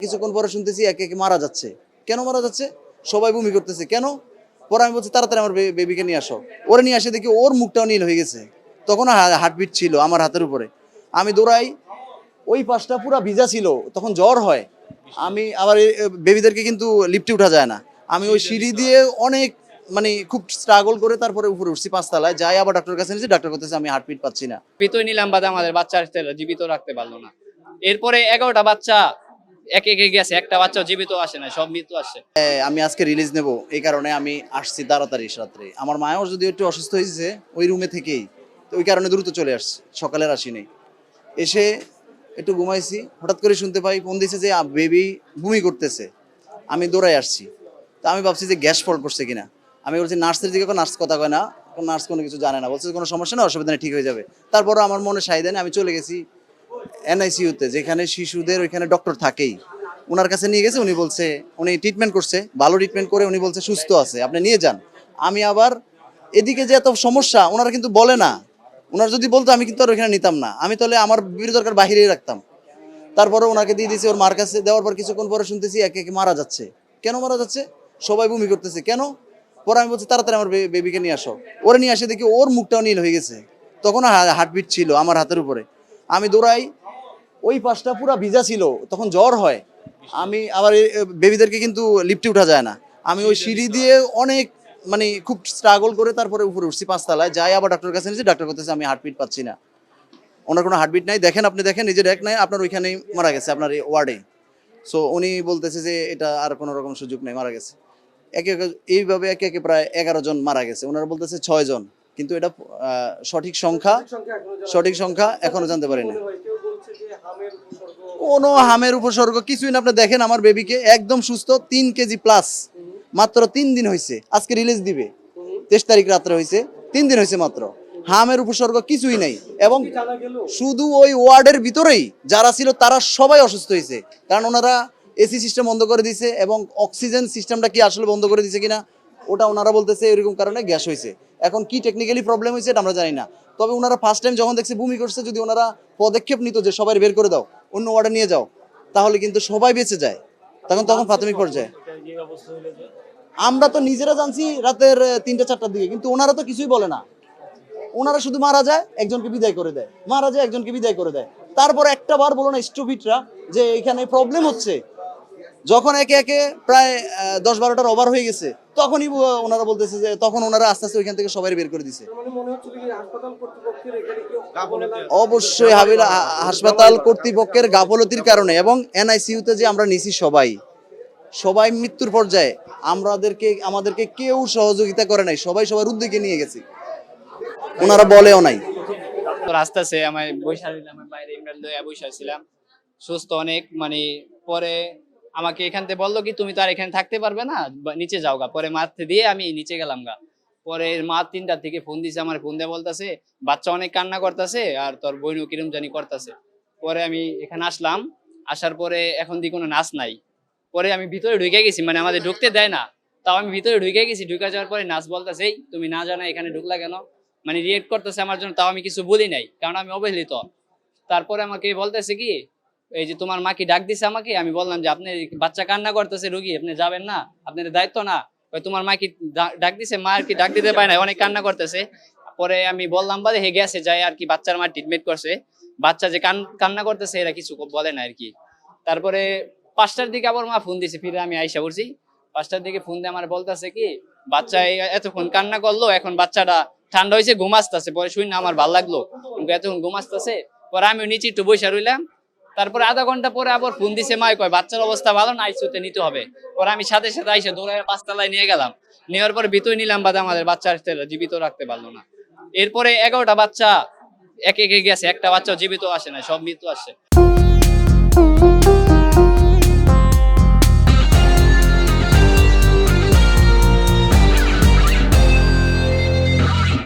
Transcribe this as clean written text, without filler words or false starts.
কিছুক্ষণ পরে শুনতেছি একে একে মারা যাচ্ছে। কেন মারা যাচ্ছে? সবাই বমি করতেছে। কেন? পরে আমি বলছি তাড়াতাড়ি আমার বেবিকে নিয়ে আসো। ওরে নিয়ে আসে দেখি ওর মুখটাও নীল হয়ে গেছে। তখনও হার্টবিট ছিল আমার হাতের উপরে। আমি দৌড়াই, ওই পাশটা পুরা ভিজা ছিল। তখন জ্বর হয়। আমি আবার বেবিদেরকে কিন্তু লিফটে উঠা যায় না। আমি ওই সিঁড়ি দিয়ে অনেক খুব স্ট্রাগল করে তারপরে উপরে উঠছি ৫ তলায়। যাই আবার ডাক্তারের কাছে নিয়েছি। ডাক্তার বলতেছে আমি হার্টবিট পাচ্ছি না। জীবিতই নিলাম বাদে আমাদের বাচ্চা জীবিত রাখতে পারলো না। এরপরে 11টা বাচ্চা একে একে গেছে, একটা বাচ্চা জীবিত আসে না, সব মৃত্যু আসে। আমি আজকে রিলিজ নেব, এই কারণে আমি আসছি তাড়াতাড়ি রাত্রে। আমার মাও যদি একটু অসুস্থ হয়েছে ওই রুমে থেকেই, তো ওই কারণে দ্রুত চলে আসছি, সকালের আসিনি। এসে একটু ঘুমাইছি, হঠাৎ করে শুনতে পাই ফোন দিছে যে বেবি বমি করতেছে। আমি দৌড়াই আসছি, তো আমি ভাবছি যে গ্যাস ফল করছে কিনা। আমি বলছি নার্সের দিকে, নার্স কথা কয় না, নার্স কোনো কিছু জানে না, বলছে কোনো সমস্যা না, অসুবিধা নেই, ঠিক হয়ে যাবে। তারপরও আমার মনে সাই দেয় না, আমি চলে গেছি এনআইসিইউতে, যেখানে শিশুদের ওইখানে ডক্টর থাকেই। ওনার কাছে নিয়ে গেছে, উনি বলছে উনি ট্রিটমেন্ট করছে, ভালো ট্রিটমেন্ট করে উনি বলছে সুস্থ আছে, আপনি নিয়ে যান। আমি আবার এদিকে যে এত সমস্যা ওনারা কিন্তু বলে না। ওনার যদি বলতো আমি কিন্তু আর ওইখানে নিতাম না, আমি তাহলে আমার বিবি দরকার বাহিরেই রাখতাম। তারপরে ওনাকে দিয়ে দিয়েছি ওর মার কাছে। দেওয়ার পর কিছুক্ষণ পরে শুনতেছি একে একে মারা যাচ্ছে। কেন মারা যাচ্ছে? সবাই বমি করতেছে। কেন? পরে আমি বলছি তাড়াতাড়ি আমার বেবিকে নিয়ে আসো। ওরে নিয়ে আসে দেখি ওর মুখটাও নীল হয়ে গেছে। তখনও হার্টবিট ছিল আমার হাতের উপরে। আমি দৌড়াই, ওই পাশটা পুরা ভিজা ছিল। তখন জ্বর হয়। আমি আবার বেবিদেরকে কিন্তু লিফটে উঠা যায় না। আমি ওই সিঁড়ি দিয়ে অনেক খুব স্ট্রাগল করে তারপরে উপরে উঠছি ৫ তলায়। যাই আবার ডাক্তারের কাছে নিয়েছি। ডাক্তার বলতেছে আমি হার্টবিট পাচ্ছি না। ওনার কোনো হার্টবিট নাই। দেখেন, আপনি দেখেন, নিজের এক নাই, আপনার ওইখানেই মারা গেছে, আপনার এই ওয়ার্ডে। সো উনি বলতেছে যে এটা আর কোনো রকম সুযোগ নেই, মারা গেছে। একে একে এইভাবে একে একে প্রায় ১১ জন মারা গেছে। ওনারা বলতেছে ৬ জন, কিন্তু এটা সঠিক সংখ্যা এখনো জানতে পারিনি। কোনো হামের উপসর্গ কিছুই না। আপনি দেখেন আমার বেবিকে একদম সুস্থ, ৩ কেজি প্লাস, মাত্র ৩ দিন হয়েছে। আজকে রিলিজ দিবে, ২৩ তারিখ রাত্রে হয়েছে, ৩ দিন হয়েছে মাত্র। হামের উপসর্গ কিছুই নাই। এবং শুধু ওই ওয়ার্ডের ভিতরেই যারা ছিল তারা সবাই অসুস্থ হয়েছে, কারণ ওনারা এসি সিস্টেম বন্ধ করে দিয়েছে এবং অক্সিজেন সিস্টেমটা কি আসলে বন্ধ করে দিয়েছে কিনা ওটা ওনারা বলতেছে এরকম কারণে গ্যাস হয়েছে। এখন কি টেকনিক্যালি প্রবলেম হয়েছে এটা আমরা জানি না। তবে ওনারা ফার্স্ট টাইম যখন দেখছে বমি করছে, যদি ওনারা পদক্ষেপ নিত যে সবাই বের করে দাও, অন্য ওয়ার্ডে নিয়ে যাও, তাহলে কিন্তু সবাই বেঁচে যায়। তখন প্রাথমিক পর্যায়ে আমরা তো নিজেরা জানছি রাতের ৩টা-৪টার দিকে, কিন্তু ওনারা তো কিছুই বলে না। ওনারা শুধু মারা যায় একজনকে বিদায় করে দেয়, মারা যায় একজনকে বিদায় করে দেয়। তারপর একটা বার বলো না স্টুপিডরা যে এখানে প্রবলেম হচ্ছে। যখন একে একে প্রায় ১০-১২টার ওভার হয়ে গেছে, তখনই ওনারা বলতেছে যে তখন ওনারা আস্তে আস্তে ওইখান থেকে সবাই বের করে দিছে। অবশ্যই হাসপাতাল কর্তৃপক্ষের গাফলতির কারণে, এবং এনআইসিইউতে যে আমরা নিছি সবাই মৃত্যুর পর্যায়ে, আমাদেরকে কেউ সহযোগিতা করে নাই, সবাই সবার উদ্যোগে নিয়ে গেছি, ওনারা বলেও নাই। তো রাস্তাতে আমি বইসা দিলাম, বাইরে ইমরান লইয়া বইসা ছিলাম, সুস্থ অনেক। পরে আমাকে এখান থেকে বললো কি তুমি তো আর এখানে থাকতে পারবে না, নিচে যাও গা। পরে মারতে দিয়ে আমি নিচে গেলাম গা। পরে মা ৩টার থেকে ফোন দিছে, আমার ফোন দিয়ে বলতেছে বাচ্চা অনেক কান্না করতেছে আর তোর বইনও কিরম জানি করতেছে। পরে আমি এখানে আসলাম, আসার পরে এখন দি কোনো নাচ নাই। পরে আমি ভিতরে ঢুকে গেছি, আমাদের ঢুকতে দেয় না, তাও আমি ভিতরে ঢুকে গেছি। ঢুকে যাওয়ার পরে নাচ বলতেছে এই তুমি না জানা এখানে ঢুকলা কেন, রিয়েক্ট করতেছে আমার জন্য, তাও আমি কিছু বলি নাই, কারণ আমি অবহেলিত। তারপরে আমাকে বলতেছে কি এই যে তোমার মা কি ডাক দিছে আমাকে। আমি বললাম যে আপনি বাচ্চা কান্না করতেছে, রুগী, আপনি যাবেন না, আপনার দায়িত্ব না। তোমার মা কি ডাক দিছে? মা আর কি ডাক দিতে পারে না, অনেক কান্না করতেছে। পরে আমি বললাম বাদে হে গেছে, যাই আর কি বাচ্চার মা ট্রিটমেন্ট করছে। বাচ্চা যে কান্না করতেছে এরা কিছু বলে না আর কি। তারপরে 5টার দিকে আবার মা ফোন দিছে, ফিরে আমি আইসা পড়ছি। 5টার দিকে ফোন দিয়ে আমার বলতেছে কি বাচ্চা এতক্ষণ কান্না করলো, এখন বাচ্চাটা ঠান্ডা হয়েছে, ঘুমাসতেছে। পরে শুই না আমার ভালো লাগলো, এতক্ষণ ঘুমাসতেছে। পরে আমি নিচে একটু বসে রইলাম। তারপরে আধা ঘন্টা পরে আবার ফোন দিছে, মা কয় বাচ্চার অবস্থা ভালো না, আইসিইউতে নিতে হবে। পরে আমি সাথে সাথে আইসা দৌড়ায় 5 তলায় নিয়ে গেলাম। নেওয়ার পরে ভিতরে নিলাম, বাদে আমাদের বাচ্চা জীবিত রাখতে পারলো না। এরপরে 11টা বাচ্চা একে একে গেছে, একটা বাচ্চা জীবিত আসে না, সব মৃত্যু আসে।